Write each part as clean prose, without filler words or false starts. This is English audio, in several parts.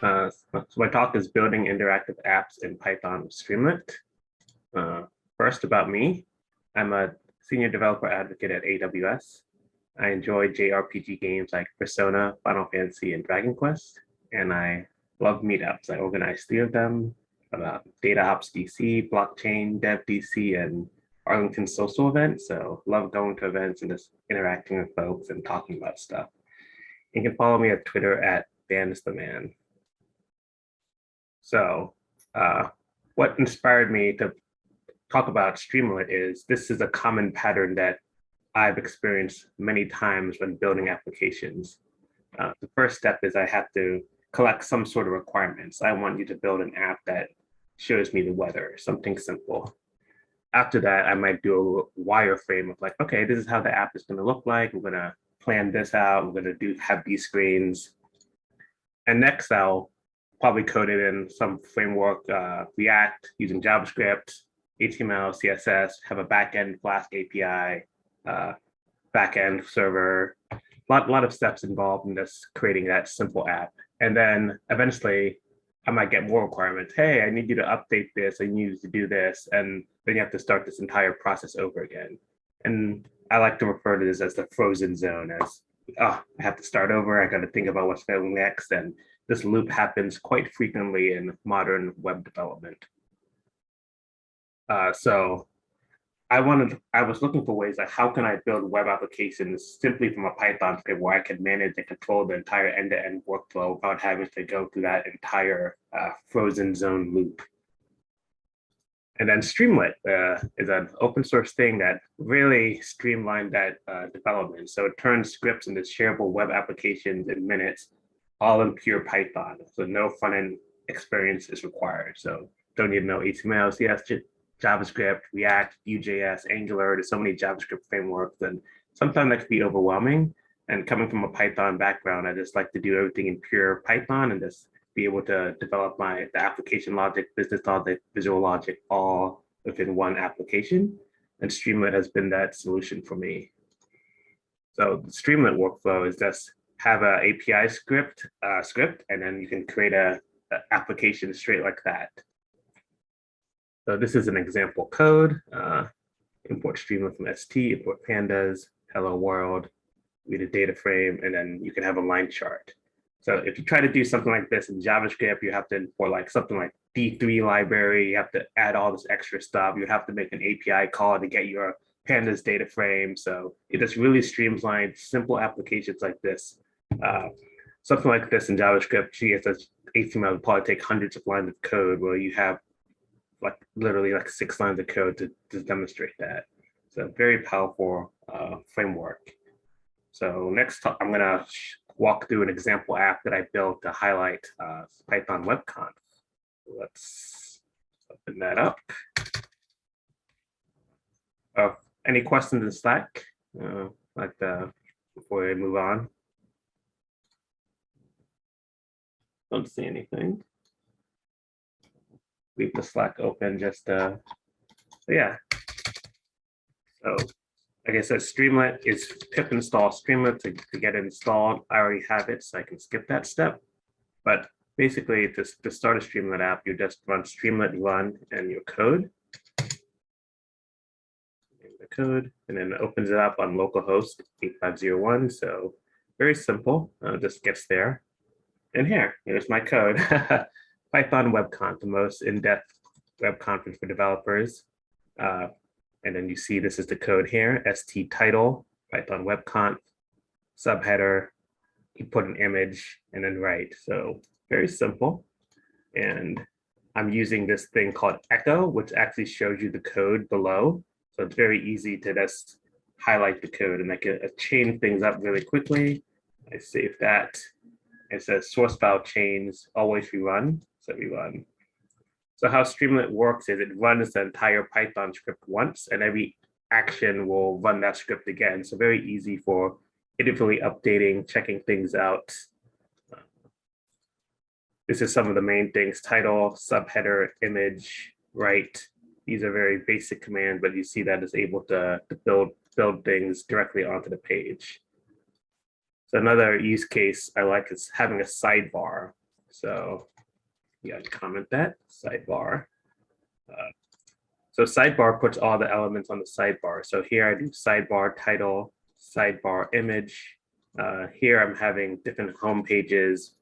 So my talk is building interactive apps in Python with Streamlit. First, about me. I'm a senior developer advocate at AWS. I enjoy JRPG games like Persona, Final Fantasy, and Dragon Quest, and I love meetups. I organize 3 of them about Data Hops DC, Blockchain Dev DC, and Arlington Social events. So love going to events and just interacting with folks and talking about stuff. You can follow me at Twitter at DanIsTheMan. So what inspired me to talk about Streamlit is this is a common pattern that I've experienced many times when building applications. The first step is I have to collect some sort of requirements. I want you to build an app that shows me the weather, something simple. After that, I might do a wireframe of like, okay, this is how the app is going to look like. We're going to plan this out. We're going to have these screens. And next, I'll probably code it in some framework, React using JavaScript, HTML, CSS, have a backend Flask API, backend server, a lot of steps involved in just creating that simple app. And then eventually I might get more requirements. Hey, I need you to update this. I need you to do this. And then you have to start this entire process over again. And I like to refer to this as the frozen zone as, I have to start over. I got to think about what's going next. And this loop happens quite frequently in modern web development. So I was looking for ways like how can I build web applications simply from a Python script where I can manage and control the entire end-to-end workflow without having to go through that entire frozen zone loop. And then Streamlit is an open source thing that really streamlined that development. So it turns scripts into shareable web applications in minutes, all in pure Python. So no front-end experience is required. So don't need to know HTML, CSS, JavaScript, React, Vue.js, Angular. There's so many JavaScript frameworks, and sometimes that can be overwhelming. And coming from a Python background, I just like to do everything in pure Python and just be able to develop the application logic, business logic, visual logic, all within one application. And Streamlit has been that solution for me. So the Streamlit workflow is just have an API script, and then you can create a application straight like that. So this is an example code, import Streamlit from ST, import pandas, hello world, read a data frame, and then you can have a line chart. So if you try to do something like this in JavaScript, you have to import like something like D3 library, you have to add all this extra stuff, you have to make an API call to get your pandas data frame. So it just really streamlines simple applications like this. Something like this in JavaScript, CSS, HTML would probably take hundreds of lines of code where you have like literally like 6 lines of code to demonstrate that. So very powerful framework. So next I'm gonna walk through an example app that I built to highlight Python WebConf. Let's open that up. Any questions in Slack? Before we move on? Don't see anything. Leave the Slack open just yeah. So like I said, Streamlit is pip install Streamlit to get it installed. I already have it, so I can skip that step. But basically, to start a Streamlit app, you just run Streamlit run and your code. The code, and then it opens it up on localhost 8501. So very simple, just gets there. And here's my code. Python WebConf, the most in-depth web conference for developers. And then you see this is the code here, st title, Python WebConf, subheader, you put an image and then write. So very simple. And I'm using this thing called Echo, which actually shows you the code below. So it's very easy to just highlight the code and I can chain things up really quickly. I save that. It says source file chains, always rerun. So rerun. So how Streamlit works is it runs the entire Python script once and every action will run that script again. So very easy for iteratively updating, checking things out. This is some of the main things: title, subheader, image, write. These are very basic commands, but you see that it's able to build things directly onto the page. So another use case I like is having a sidebar. So you got to comment that sidebar. So sidebar puts all the elements on the sidebar. So here I do sidebar title, sidebar image. Here I'm having different home pages,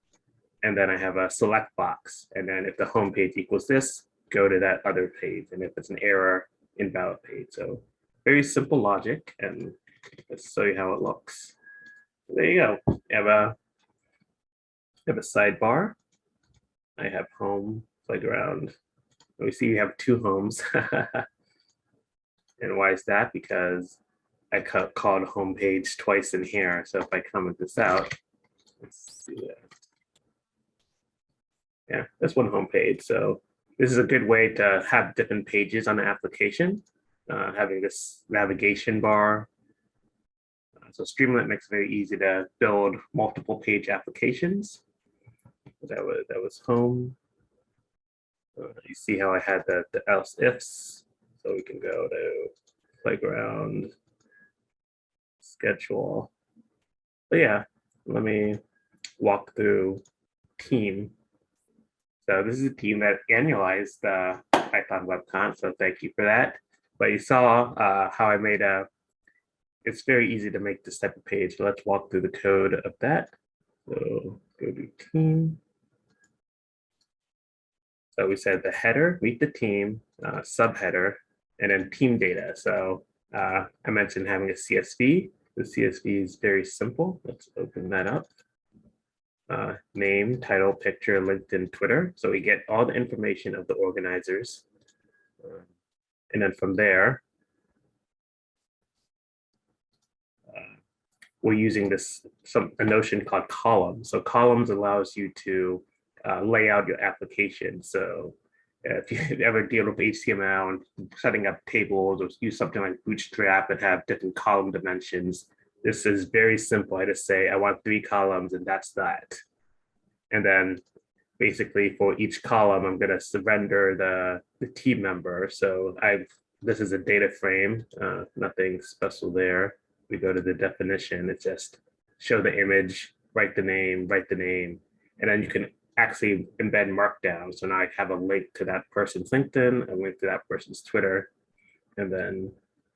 and then I have a select box. And then if the home page equals this, go to that other page. And if it's an error, invalid page. So very simple logic, and let's show you how it looks. There you go. You have a sidebar. I have home, playground. We see we have two homes. And why is that? Because I called home page twice in here. So if I comment this out, let's see that. Yeah, that's one home page. So this is a good way to have different pages on the application, having this navigation bar. So Streamlit makes it very easy to build multiple page applications. That was home. You see how I had the else ifs. So we can go to playground, schedule. But yeah, let me walk through team. So this is a team that annualized the Python webcon, so thank you for that. But you saw how I made it's very easy to make this type of page. So let's walk through the code of that. So go to team. So we said the header, meet the team, subheader, and then team data. So I mentioned having a CSV. The CSV is very simple. Let's open that up. Name, title, picture, LinkedIn, Twitter. So we get all the information of the organizers. And then from there, we're using a notion called columns. So columns allows you to lay out your application. So if you ever deal with HTML and setting up tables or use something like Bootstrap and have different column dimensions, this is very simple. I just say, I want 3 columns and that's that. And then basically for each column, I'm going to surrender the team member. So this is a data frame, nothing special there. We go to the definition, it's just show the image, write the name, and then you can actually embed markdown. So now I have a link to that person's LinkedIn, a link to that person's Twitter. And then,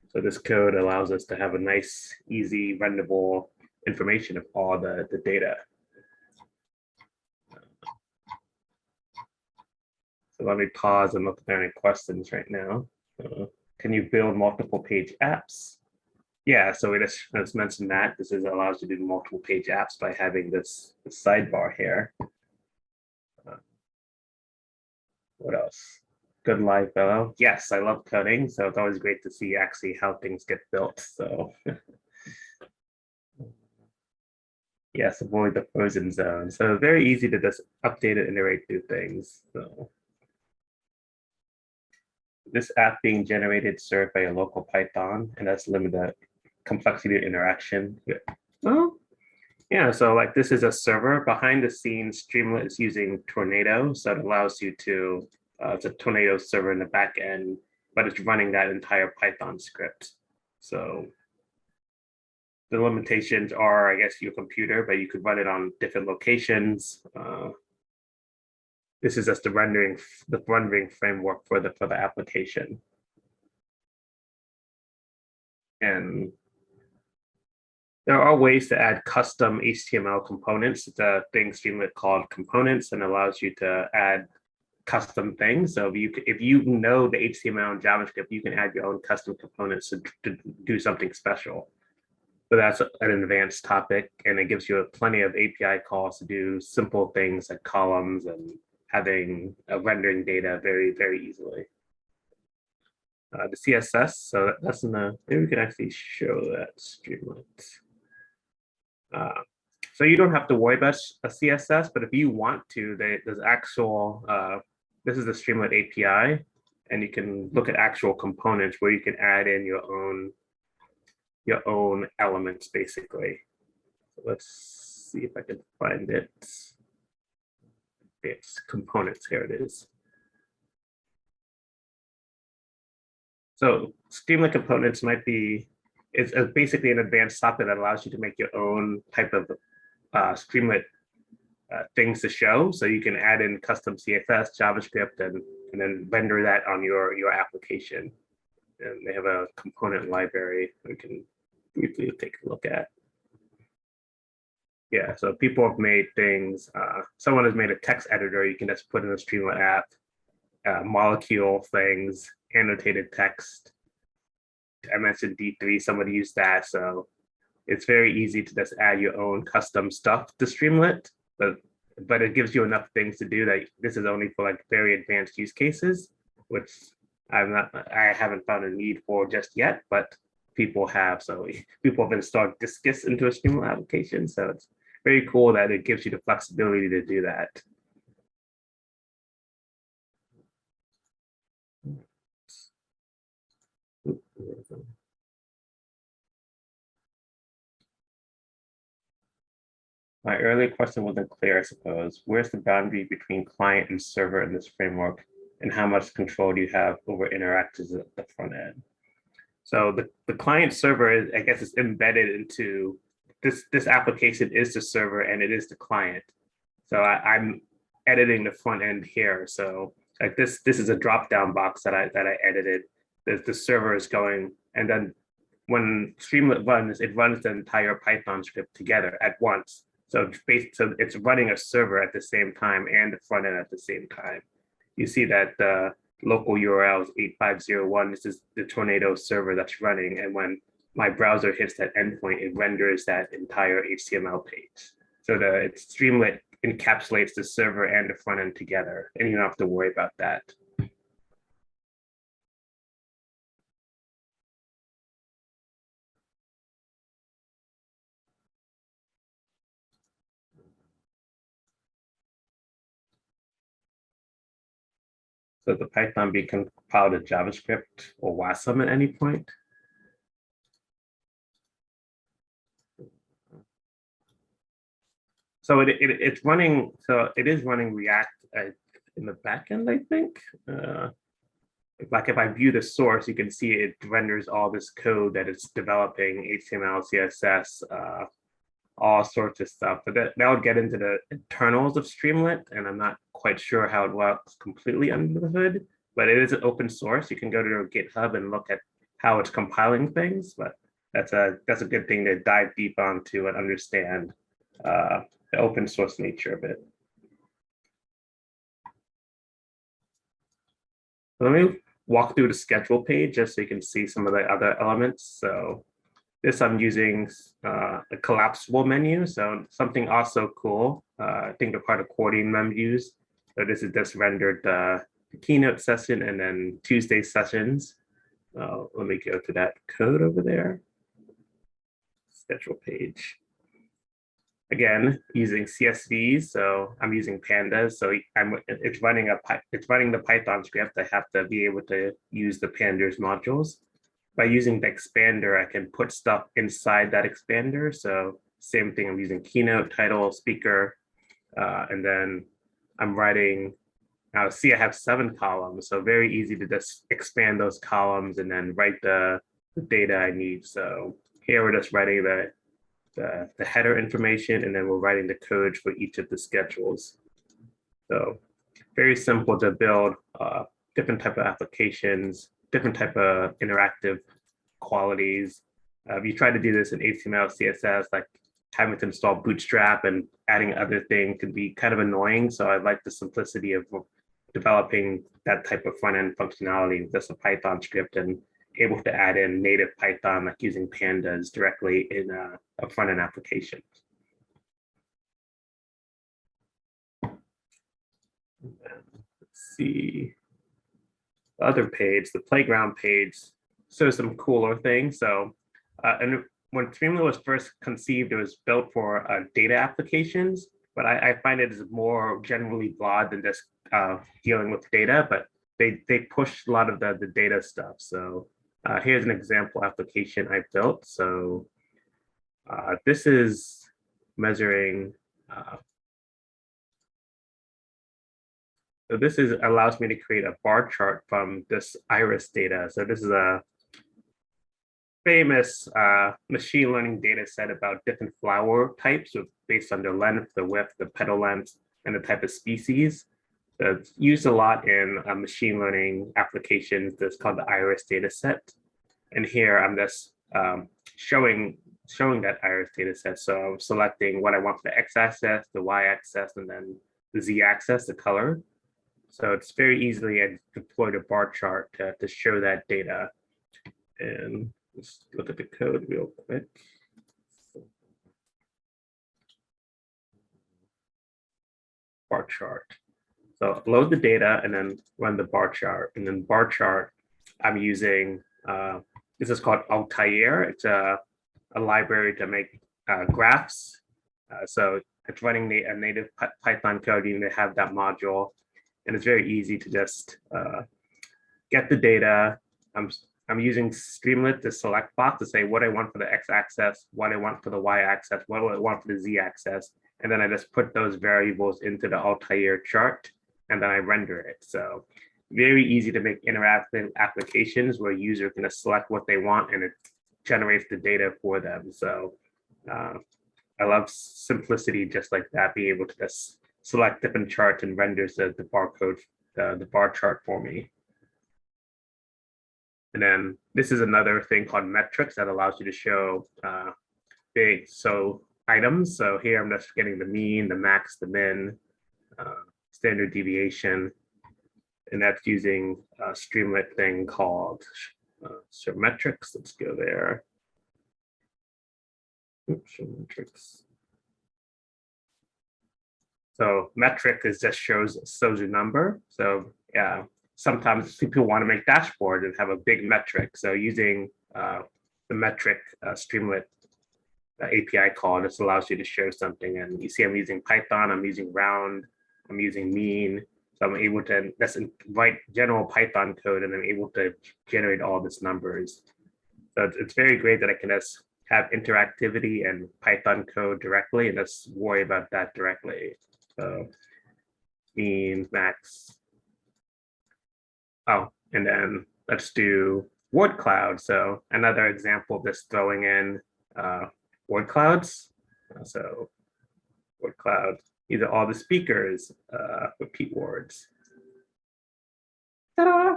so this code allows us to have a nice, easy, renderable information of all the data. So let me pause and look if there are any questions right now. Can you build multiple page apps? Yeah, so we just mentioned that this allows you to do multiple page apps by having this sidebar here. What else? Good live fellow. Yes, I love coding, so it's always great to see actually how things get built. So yes, avoid the frozen zone. So very easy to just update and iterate through things. So this app being generated served by a local Python, and that's limited complexity of interaction. Well, yeah, so like this is a server. Behind the scenes, Streamlit is using Tornado. So it allows you to, it's a Tornado server in the back end, but it's running that entire Python script. So the limitations are, I guess, your computer, but you could run it on different locations. This is just the rendering framework for the application. And there are ways to add custom HTML components. It's a thing Streamlit called components and allows you to add custom things. So if you know the HTML and JavaScript, you can add your own custom components to do something special. But that's an advanced topic, and it gives you plenty of API calls to do simple things like columns and having rendering data very, very easily. The CSS, so that's maybe we can actually show that Streamlit. So you don't have to worry about a CSS, but if you want to, there's actual, this is the Streamlit API, and you can look at actual components where you can add in your own elements, basically. So let's see if I can find it. It's components, here it is. So Streamlit components it's basically an advanced software that allows you to make your own type of Streamlit things to show. So you can add in custom CSS, JavaScript, and then render that on your application. And they have a component library we can briefly take a look at. Yeah, so people have made things. Someone has made a text editor you can just put in a Streamlit app, molecule things, annotated text. I mentioned D3, somebody used that. So it's very easy to just add your own custom stuff to Streamlit, but it gives you enough things to do that this is only for like very advanced use cases, which I haven't found a need for just yet, but people have. So people have installed Discus into a Streamlit application. So it's very cool that it gives you the flexibility to do that. My earlier question wasn't clear, I suppose. Where's the boundary between client and server in this framework, and how much control do you have over interactions at the front end? So the client server is, I guess, is embedded into this application is the server and it is the client. So I'm editing the front end here. So like this is a drop down box that I edited. The server is going, and then when Streamlit runs, it runs the entire Python script together at once. So it's running a server at the same time and the front end at the same time. You see that the local URL is 8501. This is the Tornado server that's running. And when my browser hits that endpoint, it renders that entire HTML page. So it's Streamlit encapsulates the server and the front end together, and you don't have to worry about that. So the Python be compiled to JavaScript or WASM at any point. So it's running. So it is running React in the backend, I think. Like if I view the source, you can see it renders all this code that it's developing, HTML, CSS, all sorts of stuff. But that'll get into the internals of Streamlit, and I'm not quite sure how it works completely under the hood, but it is an open source. You can go to their GitHub and look at how it's compiling things, but that's a good thing to dive deep onto and understand the open source nature of it. Let me walk through the schedule page just so you can see some of the other elements. So this I'm using a collapsible menu. So something also cool. I think they're part of accordion menus. So this is just rendered the keynote session and then Tuesday sessions. Let me go to that code over there. Schedule page. Again, using CSVs, so I'm using pandas. So it's running the Python script. I have to be able to use the pandas modules. By using the expander, I can put stuff inside that expander. So same thing, I'm using keynote, title, speaker, and then I'm writing. Now see, I have 7 columns, so very easy to just expand those columns and then write the data I need. So here we're just writing the header information, and then we're writing the code for each of the schedules. So very simple to build different type of applications, different type of interactive qualities. If you try to do this in HTML, CSS, like having to install Bootstrap and adding other things can be kind of annoying. So I like the simplicity of developing that type of front end functionality with just a Python script and able to add in native Python, like using pandas directly in a front end application. Let's see. The other page, the playground page, shows some cooler things. So, and when Streamlit was first conceived, it was built for data applications, but I find it is more generally broad than just dealing with data, but they push a lot of the data stuff. So here's an example application I built. So this is measuring. So this allows me to create a bar chart from this iris data. So this is famous machine learning data set about different flower types based on the length, the width, the petal length, and the type of species. So it's used a lot in machine learning applications that's called the iris data set. And here I'm just showing that iris data set. So I'm selecting what I want for the x-axis, the y-axis, and then the z-axis, the color. So it's very easily I deployed a bar chart to show that data. And let's look at the code real quick. Bar chart. So load the data and then run the bar chart. And then bar chart, I'm using, this is called Altair. It's a library to make graphs. So it's running a native Python code. You need to have that module. And it's very easy to just get the data. I'm using Streamlit, the select box, to say what I want for the x-axis, what I want for the y-axis, what I want for the z-axis. And then I just put those variables into the Altair chart, and then I render it. So very easy to make interactive applications where a user can just select what they want and it generates the data for them. So I love simplicity just like that, being able to just select different charts and renders the barcode, the bar chart for me. And then this is another thing called metrics that allows you to show big items. So here I'm just getting the mean, the max, the min, standard deviation, and that's using a Streamlit thing called show metrics. Let's go there. Oops, show metrics. So metric is just shows a number. So yeah, sometimes people want to make dashboards and have a big metric. So using the metric Streamlit API call, this allows you to show something. And you see I'm using Python, I'm using round, I'm using mean. So I'm able to just write general Python code and I'm able to generate all these numbers. So it's very great that I can just have interactivity and Python code directly and just worry about that directly. So mean, max. Oh, and then let's do word cloud. So another example of this throwing in word clouds. So word cloud, these are all the speakers, repeat words. Ta-da!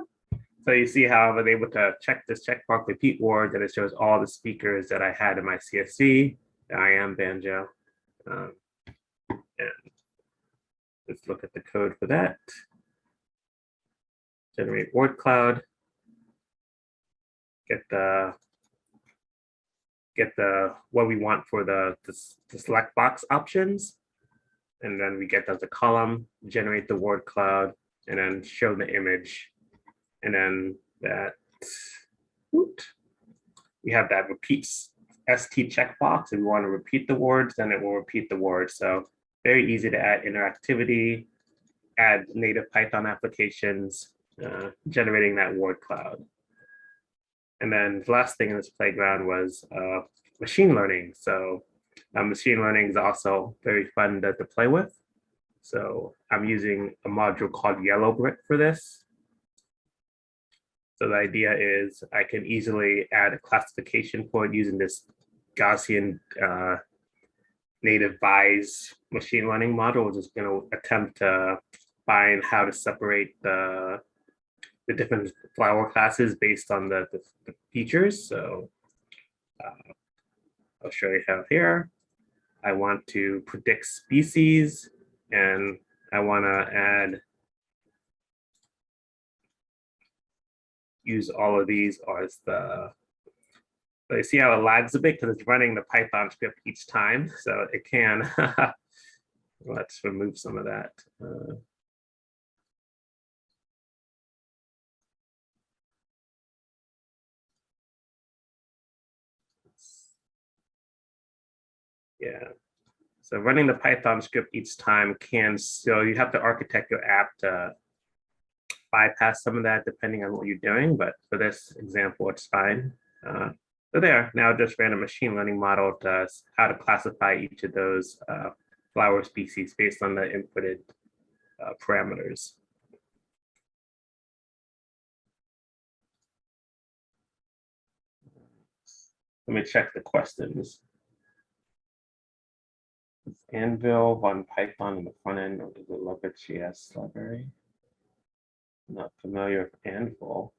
So you see how I was able to check this checkbox repeat words, and it shows all the speakers that I had in my CSV. I am Banjo. And let's look at the code for that. Generate word cloud. Get the what we want for the select box options. And then we get as a column, generate the word cloud, and then show the image. And then that, we have that repeats ST checkbox. If we want to repeat the words, then it will repeat the words. So very easy to add interactivity, add native Python applications, generating that word cloud. And then the last thing in this playground was machine learning. So machine learning is also very fun to play with. So I'm using a module called Yellow Brick for this. So the idea is I can easily add a classification for it using this Gaussian native Bayes machine learning model, which is going to attempt to find how to separate the different flower classes based on the features. So I'll show you how here. I want to predict species, and I want to add, use all of these as the, so you see how it lags a bit because it's running the Python script each time. So it can, let's remove some of that. Yeah, so running the Python script each time can, so you have to architect your app to bypass some of that depending on what you're doing, but for this example, it's fine. So there, now just ran a machine learning model to how to classify each of those flower species based on the inputted parameters. let me check the questions. Is Anvil run Python in the front end, or does it leverage JS library? Not familiar with Anvil.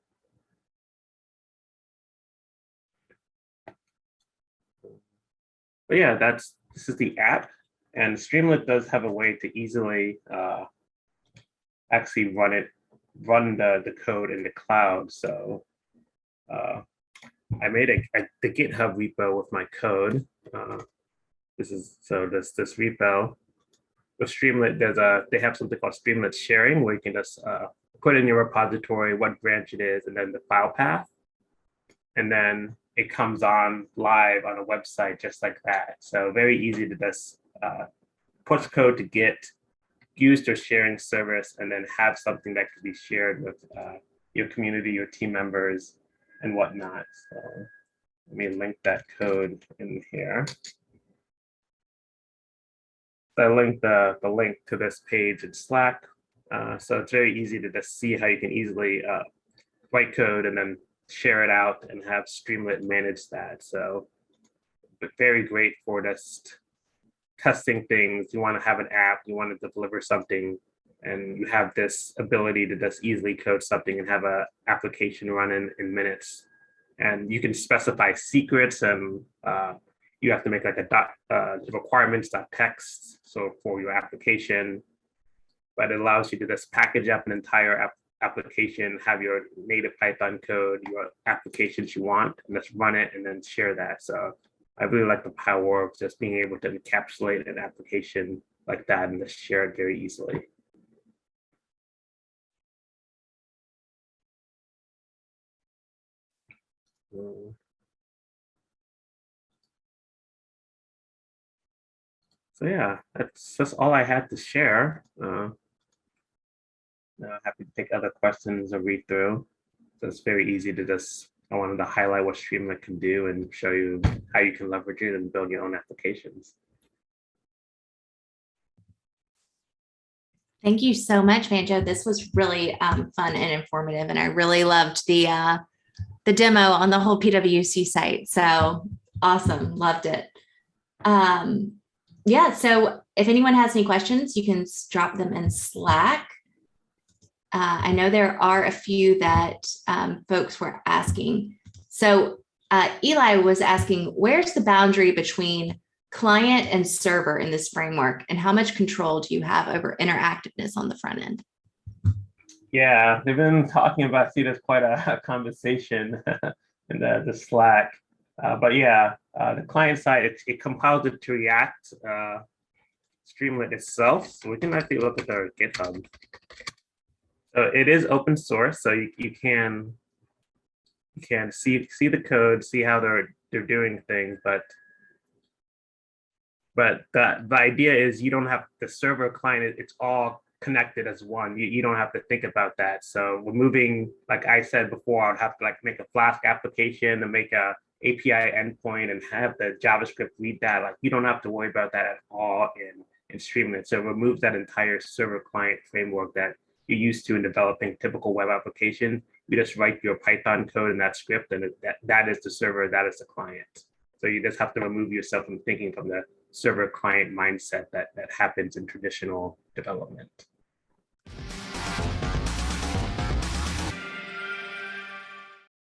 But yeah, this is the app, and Streamlit does have a way to easily actually run the code in the cloud. So I made the GitHub repo with my code. This repo with Streamlit. They have something called Streamlit Sharing, where you can just put in your repository what branch it is, and then the file path, and then it comes on live on a website just like that. So very easy to just push code to Git, use their sharing service, and then have something that can be shared with your community, your team members, and whatnot. So let me link that code in here. So I linked the link to this page in Slack. So it's very easy to just see how you can easily write code and then share it out and have Streamlit manage that. So but very great for just testing things. You want to have an app, you want to deliver something, and you have this ability to just easily code something and have an application run in minutes. And you can specify secrets, and you have to make like a requirements.txt so for your application, but it allows you to just package up an entire application, have your native Python code, your applications you want, and just run it and then share that. So I really like the power of just being able to encapsulate an application like that and just share it very easily. So yeah, that's all I had to share. Happy to take other questions or read through. So it's very easy to I wanted to highlight what Streamlit can do and show you how you can leverage it and build your own applications. Thank you so much, Banjo. This was really fun and informative, and I really loved the demo on the whole PwC site. So awesome, loved it. Yeah, so if anyone has any questions, you can drop them in Slack. I know there are a few that folks were asking. So Eli was asking, where's the boundary between client and server in this framework, and how much control do you have over interactiveness on the front end? Yeah, they've been talking about, see, there's quite a conversation in the Slack. But yeah, the client side, it compiles it to React Streamlit itself. So we can actually look at their GitHub. So it is open source, so you can see the code, see how they're doing things, but the idea is you don't have the server client, it's all connected as one. You don't have to think about that. So removing, like I said before, I would have to like make a Flask application and make a API endpoint and have the JavaScript read that. Like you don't have to worry about that at all in Streamlit. So it removes that entire server client framework that you're used to in developing typical web application. You just write your Python code in that script, and that is the server, that is the client. So you just have to remove yourself from thinking from the server client mindset that happens in traditional development.